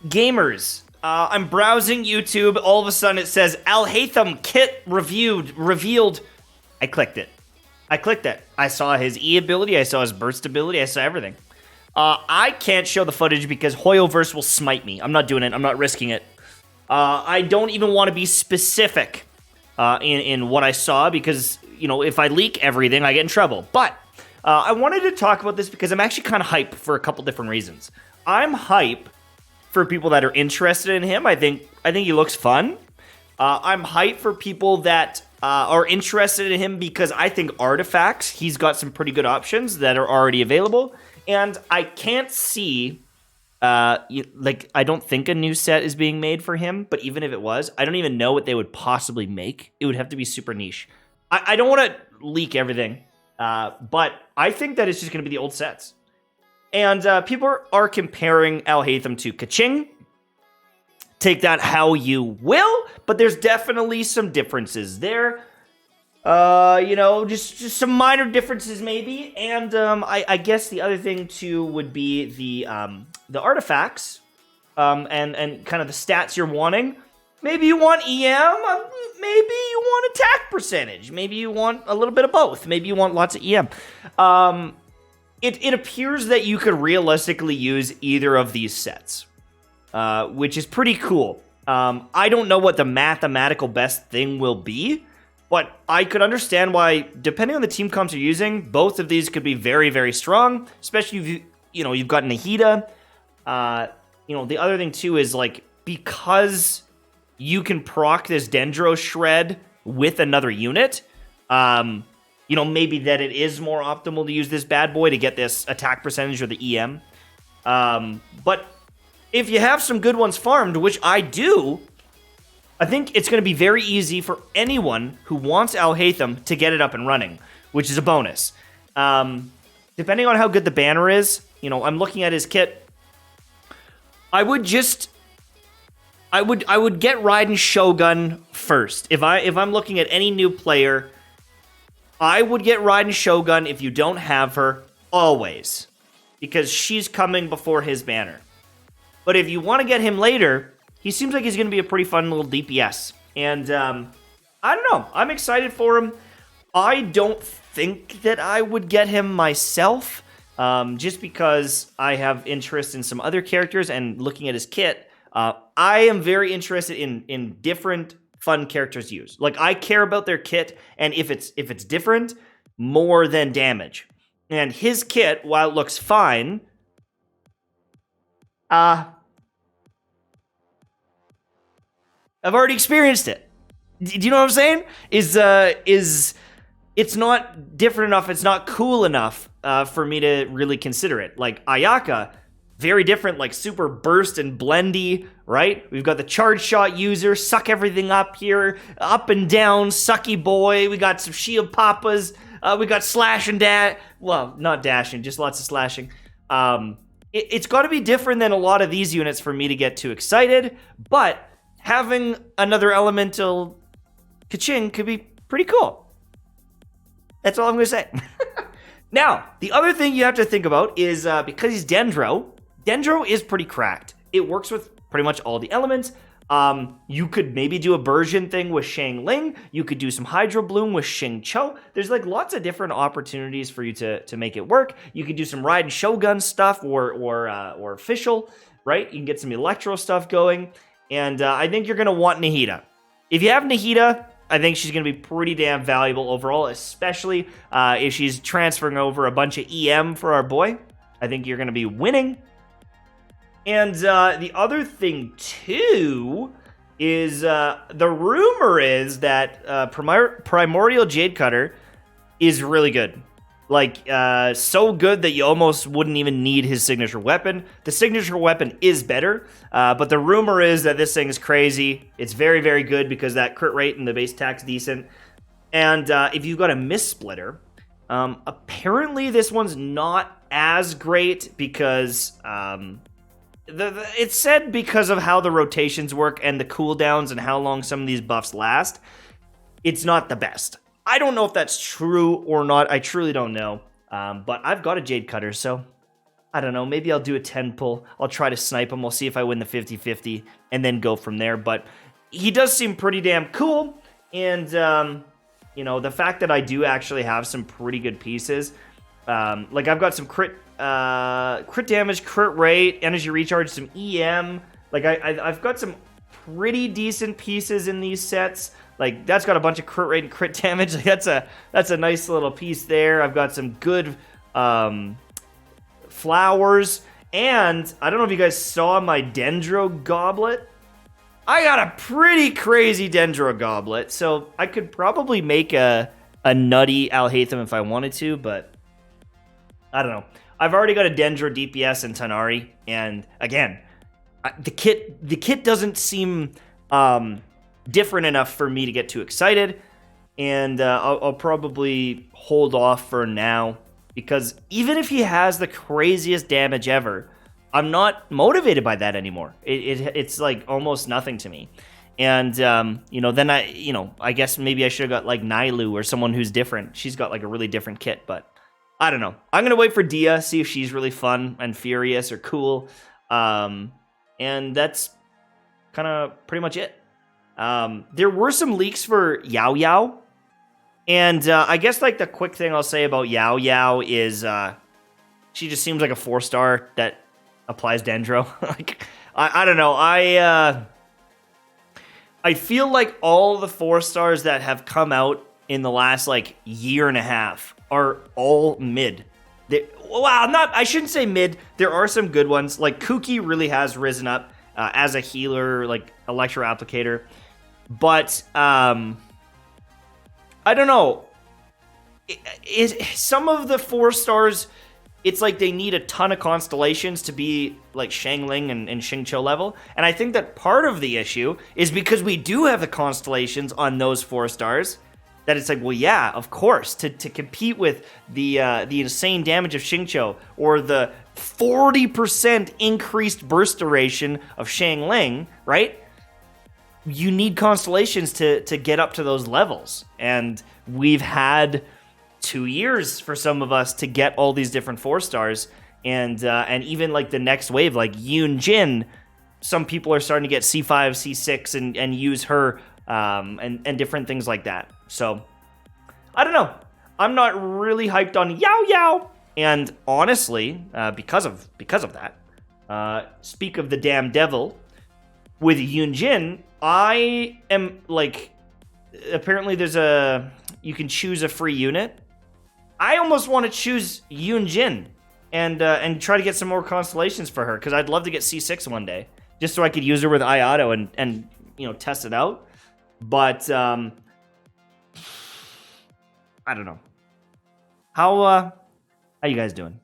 Gamers, I'm browsing YouTube. All of a sudden it says Al-Haitham kit revealed. I clicked it. I saw his E ability. I saw his burst ability. I saw everything. I can't show the footage because Hoyoverse will smite me. I'm not doing it. I'm not risking it. I don't even want to be specific in what I saw because, you know, if I leak everything, I get in trouble. But I wanted to talk about this because I'm actually kind of hype for a couple different reasons. I'm hype for people that are interested in him. I think he looks fun. I'm hyped for people that are interested in him because I think artifacts, he's got some pretty good options that are already available. And I can't see, I don't think a new set is being made for him. But even if it was, I don't even know what they would possibly make. It would have to be super niche. I don't want to leak everything, but I think that it's just going to be the old sets. And people are comparing Al-Haitham to Kaching. Take that how you will, but there's definitely some differences there. Just some minor differences maybe. And I guess the other thing too would be the artifacts and kind of the stats you're wanting. Maybe you want EM, maybe you want attack percentage, maybe you want a little bit of both, maybe you want lots of EM. It appears that you could realistically use either of these sets, which is pretty cool. I don't know what the mathematical best thing will be, but I could understand why, depending on the team comps you're using, both of these could be very, very strong, especially if you've got Nahida. The other thing too is like, because you can proc this Dendro shred with another unit, maybe that it is more optimal to use this bad boy to get this attack percentage or the EM. But if you have some good ones farmed, which I do, I think it's going to be very easy for anyone who wants Al-Haitham to get it up and running, which is a bonus. Depending on how good the banner is, I'm looking at his kit. I would get Raiden Shogun first. If I'm looking at any new player, I would get Raiden Shogun if you don't have her, always. Because she's coming before his banner. But if you want to get him later, he seems like he's going to be a pretty fun little DPS. And, I don't know. I'm excited for him. I don't think that I would get him myself, just because I have interest in some other characters and looking at his kit. I am very interested in different fun characters use. Like, I care about their kit, and if it's different, more than damage. And his kit, while it looks fine, I've already experienced it. Do you know what I'm saying? Is it's not different enough, it's not cool enough for me to really consider it. Like, Ayaka, very different, like super burst and blendy, right? We've got the charge shot user, suck everything up here, up and down, sucky boy. We got some shield papas. We got slash and dash. Well, not dashing, just lots of slashing. It's got to be different than a lot of these units for me to get too excited, but having another elemental Kaching could be pretty cool. That's all I'm going to say. Now, the other thing you have to think about is because he's Dendro is pretty cracked. It works with pretty much all the elements. You could maybe do a version thing with Shang Ling. You could do some Hydro Bloom with Xing Cho. There's like lots of different opportunities for you to make it work. You could do some Raiden Shogun stuff or official, right? You can get some Electro stuff going. And I think you're going to want Nahida. If you have Nahida, I think she's going to be pretty damn valuable overall, especially if she's transferring over a bunch of EM for our boy. I think you're going to be winning. And the other thing, too, is the rumor is that Primordial Jade Cutter is really good. Like, so good that you almost wouldn't even need his signature weapon. The signature weapon is better, but the rumor is that this thing is crazy. It's very, very good because that crit rate and the base attack's decent. And if you've got a Miss Splitter, apparently this one's not as great because it's said because of how the rotations work and the cooldowns and how long some of these buffs last, it's not the best. I don't know if that's true or not. I truly don't know. But I've got a Jade Cutter, so I don't know, maybe I'll do a 10 pull. I'll try to snipe him. We'll see if I win the 50-50 and then go from there. But he does seem pretty damn cool. And, you know, the fact that I do actually have some pretty good pieces. Like, I've got some crit damage, crit rate, energy recharge, some EM. Like, I've got some pretty decent pieces in these sets. Like, that's got a bunch of crit rate and crit damage. Like, that's a nice little piece there. I've got some good flowers. And I don't know if you guys saw my Dendro goblet. I got a pretty crazy Dendro goblet. So I could probably make a nutty Al-Haitham if I wanted to, but I don't know. I've already got a Dendro DPS and Tanari. And again, the kit doesn't seem different enough for me to get too excited, and I'll probably hold off for now, because even if he has the craziest damage ever, I'm not motivated by that anymore. It's like almost nothing to me. And you know, then I guess maybe I should have got like Nailu or someone who's different. She's got like a really different kit, but I don't know. I'm gonna wait for Dia, see if she's really fun and furious or cool. And that's kind of pretty much it. There were some leaks for Yao Yao. And I guess like the quick thing I'll say about Yao Yao is she just seems like a 4-star that applies Dendro. Like, I don't know. I feel like all the 4-stars that have come out in the last like year and a half are all mid. I shouldn't say mid. There are some good ones. Like Kuki really has risen up as a healer, like Electro Applicator. But I don't know. Some of the 4-stars, it's like they need a ton of constellations to be like Shangling and Xingqiu level. And I think that part of the issue is because we do have the constellations on those 4-stars, that it's like, well, yeah, of course, to compete with the insane damage of Xingqiu or the 40% increased burst duration of Shangling, right? You need constellations to get up to those levels. And we've had 2 years for some of us to get all these different 4-stars. And even like the next wave, like Yoon Jin, some people are starting to get C5, C6 and use her and different things like that. So, I don't know. I'm not really hyped on Yao Yao. And honestly, because of that, speak of the damn devil, with Yoon Jin, I am like, apparently you can choose a free unit. I almost want to choose Yoon Jin and try to get some more constellations for her, because I'd love to get C6 one day, just so I could use her with Iato and you know, test it out. But I don't know. How you guys doing?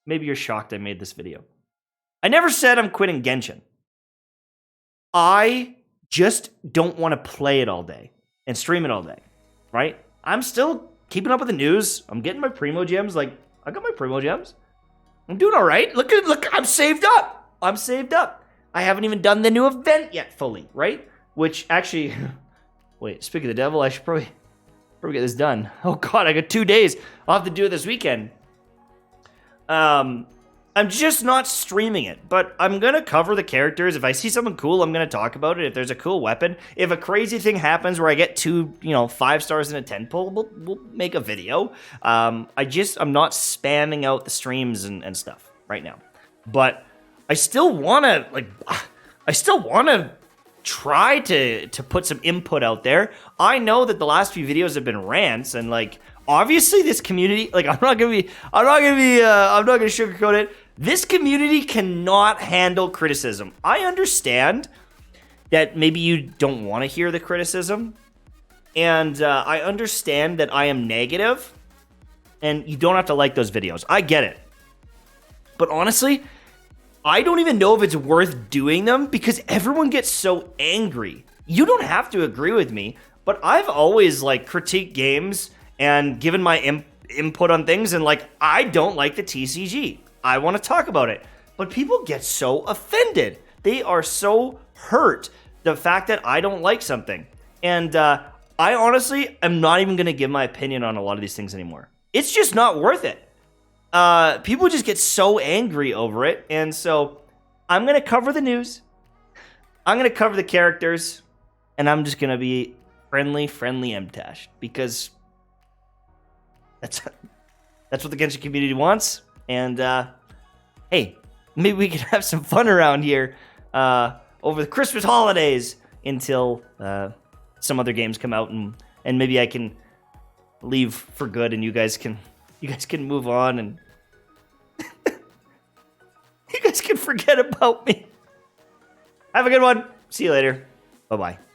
Maybe you're shocked I made this video. I never said I'm quitting Genshin. I just don't want to play it all day and stream it all day, right? I'm still keeping up with the news. I'm getting my Primo Gems. Like, I got my Primo Gems. I'm doing all right. Look, I'm saved up. I haven't even done the new event yet fully, right? Which actually, wait, speak of the devil, I should probably get this done. Oh God, I got 2 days. I'll have to do it this weekend. I'm just not streaming it, but I'm gonna cover the characters. If I see something cool, I'm gonna talk about it. If there's a cool weapon, if a crazy thing happens where I get 2, 5-stars in a 10 pull, we'll make a video. I'm not spamming out the streams and stuff right now, but I still wanna try to put some input out there. I know that the last few videos have been rants, and like, obviously this community, like, I'm not gonna sugarcoat it. This community cannot handle criticism. I understand that maybe you don't want to hear the criticism, and I understand that I am negative, and you don't have to like those videos. I get it. But honestly, I don't even know if it's worth doing them, because everyone gets so angry. You don't have to agree with me, but I've always like critiqued games and given my input on things, and like, I don't like the TCG. I want to talk about it. But people get so offended. They are so hurt the fact that I don't like something. And I honestly am not even going to give my opinion on a lot of these things anymore. It's just not worth it. people just get so angry over it. And so I'm going to cover the news. I'm going to cover the characters. And I'm just going to be friendly MTash. Because that's what the Genshin community wants. And, hey, maybe we can have some fun around here over the Christmas holidays until some other games come out. And maybe I can leave for good and you guys can move on and you guys can forget about me. Have a good one. See you later. Bye-bye.